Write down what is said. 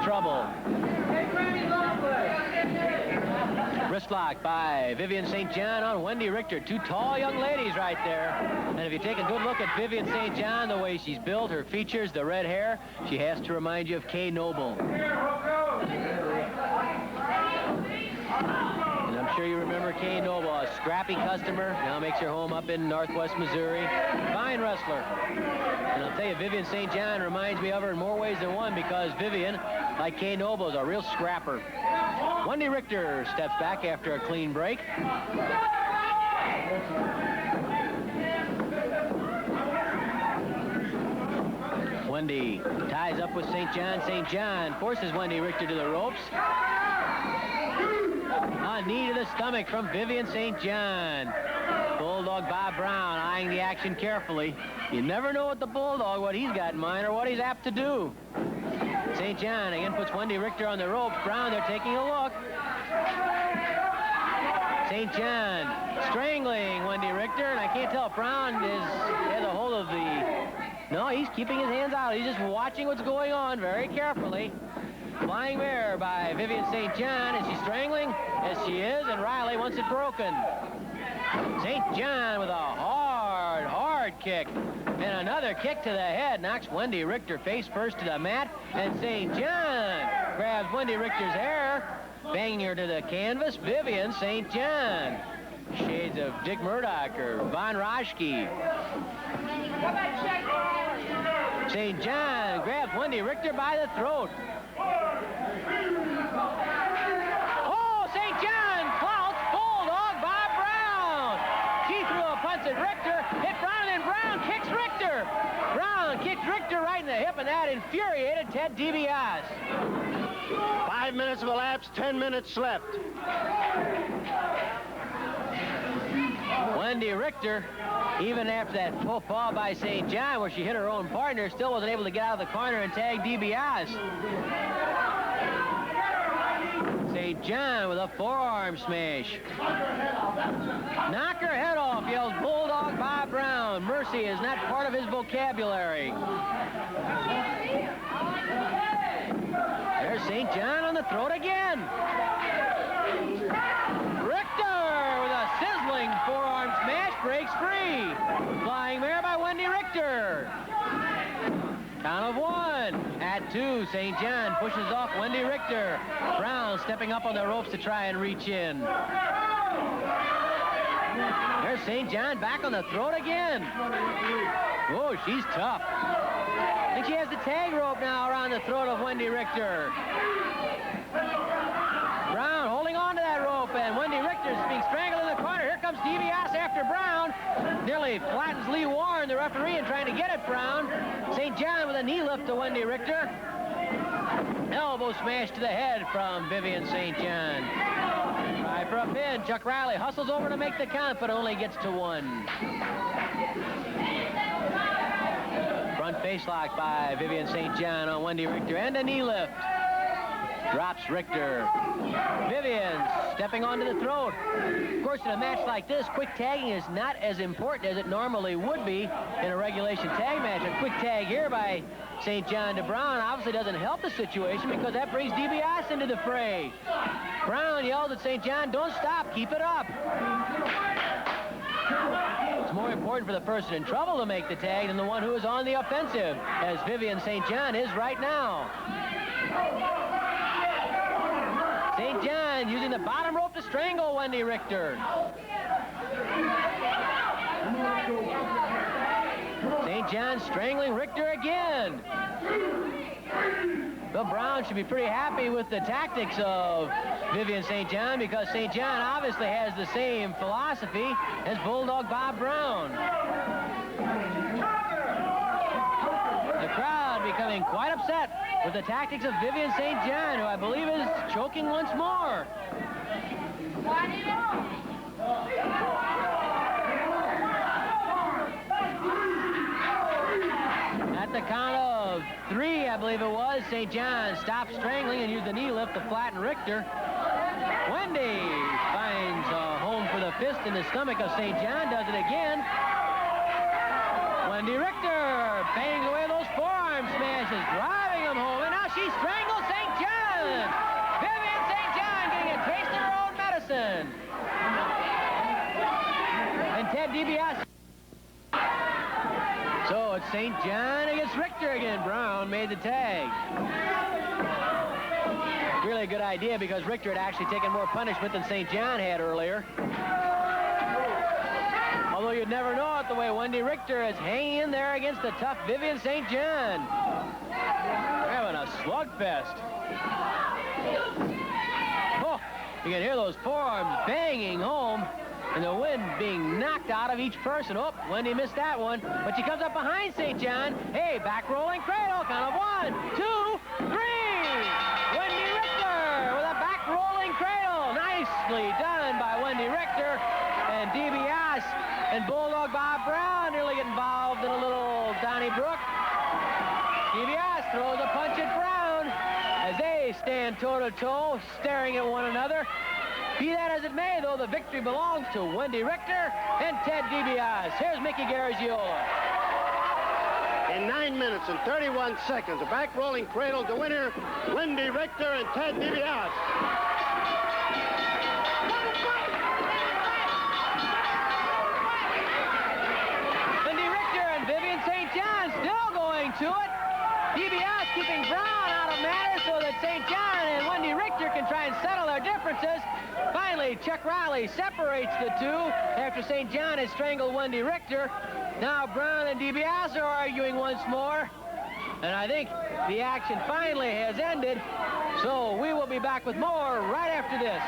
trouble. Wrist lock by Vivian St. John on Wendi Richter. Two tall young ladies right there. And if you take a good look at Vivian St. John, the way she's built, her features, the red hair, she has to remind you of Kay Noble. And I'm sure you remember Kay Noble, a scrappy customer, now makes her home up in northwest Missouri. Fine wrestler. And I'll tell you, Vivian St. John reminds me of her in more ways than one, because Vivian, like Kay Noble, is a real scrapper. Wendi Richter steps back after a clean break. Wendi ties up with St. John. St. John forces Wendi Richter to the ropes. A knee to the stomach from Vivian St. John. Bulldog Bob Brown eyeing the action carefully. You never know what the Bulldog, what he's got in mind or what he's apt to do. St. John again puts Wendi Richter on the ropes. Brown, they're taking a look. St. John strangling Wendi Richter, and I can't tell if Brown has a hold of the... No, he's keeping his hands out. He's just watching what's going on very carefully. Flying mare by Vivian St. John. Is she strangling? Yes, she is, and Riley wants it broken. St. John with a hard kick. And another kick to the head knocks Wendi Richter face first to the mat. And St. John grabs Wendi Richter's hair, banging her to the canvas. Vivian St. John. Shades of Dick Murdoch or Von Roschke. St. John grabs Wendi Richter by the throat. Oh, St. John clouts Bulldog Bob Brown. She threw a punch at Richter, hit Brown, and Brown kicks Richter. Brown kicked Richter right in the hip, and that infuriated Ted Dibiase. 5 minutes of elapsed, 10 minutes left. Wendi Richter, even after that full fall by St. John, where she hit her own partner, still wasn't able to get out of the corner and tag Dibiase. St. John with a forearm smash. Knock her head off, yells Bulldog Bob Brown. Mercy is not part of his vocabulary. There's St. John on the throat again. Richter with a sizzling forearm smash breaks free. Flying mare by Wendi Richter. Count of 1. At 2, St. John pushes off Wendi Richter. Brown stepping up on the ropes to try and reach in. There's St. John back on the throat again. Oh, she's tough. I think she has the tag rope now around the throat of Wendi Richter. Brown holding on to that rope, and Wendi Richter's being strangled in the corner. Here comes Dibiase after Brown. Nearly flattens Lee Warren, the referee, and trying to get at Brown. St. John with a knee lift to Wendi Richter. Elbow smash to the head from Vivian St. John. Try for a pin. Chuck Riley hustles over to make the count, but only gets to 1. Front face lock by Vivian St. John on Wendi Richter, and a knee lift. Drops Richter. Vivian stepping onto the throat. Of course, in a match like this, quick tagging is not as important as it normally would be in a regulation tag match. A quick tag here by St. John to Brown obviously doesn't help the situation, because that brings Dibiase into the fray. Brown yells at St. John, "Don't stop, keep it up." It's more important for the person in trouble to make the tag than the one who is on the offensive, as Vivian St. John is right now. St. John using the bottom rope to strangle Wendi Richter. St. John strangling Richter again. Bill Brown should be pretty happy with the tactics of Vivian St. John, because St. John obviously has the same philosophy as Bulldog Bob Brown. The crowd becoming quite upset with the tactics of Vivian St. John, who I believe is choking once more. At the count of 3, I believe it was, St. John stopped strangling and used the knee lift to flatten Richter. Wendi finds a home for the fist in the stomach of St. John, does it again. Wendi Richter bangs away those forearm smashes, driving him home, and now she strangles St. John. Ted Dibiase. So it's St. John against Richter again. Brown made the tag. Really a good idea because Richter had actually taken more punishment than St. John had earlier. Although you'd never know it the way Wendi Richter is hanging in there against the tough Vivian St. John. They're having a slugfest. Oh, you can hear those forearms banging home and the wind being knocked out of each person. Oh, Wendi missed that one, but she comes up behind St. John. Hey, back rolling cradle, count of 1, 2, 3. Wendi Richter with a back rolling cradle. Nicely done by Wendi Richter. And Dibiase and Bulldog Bob Brown nearly get involved in a little Donnybrook. Dibiase throws a punch at Brown as they stand toe-to-toe, staring at one another. Be that as it may, though, the victory belongs to Wendi Richter and Ted Dibiase. Here's Mickey Garagiola. In 9 minutes and 31 seconds, a back rolling cradle to winner, Wendi Richter and Ted Dibiase. Wendi Richter and Vivian St. John still going to it. Dibiase keeping Brown out of matters so that St. John and Wendi Richter can try and settle their differences. Finally, Chuck Riley separates the two after St. John has strangled Wendi Richter. Now Brown and Dibiase are arguing once more. And I think the action finally has ended. So we will be back with more right after this.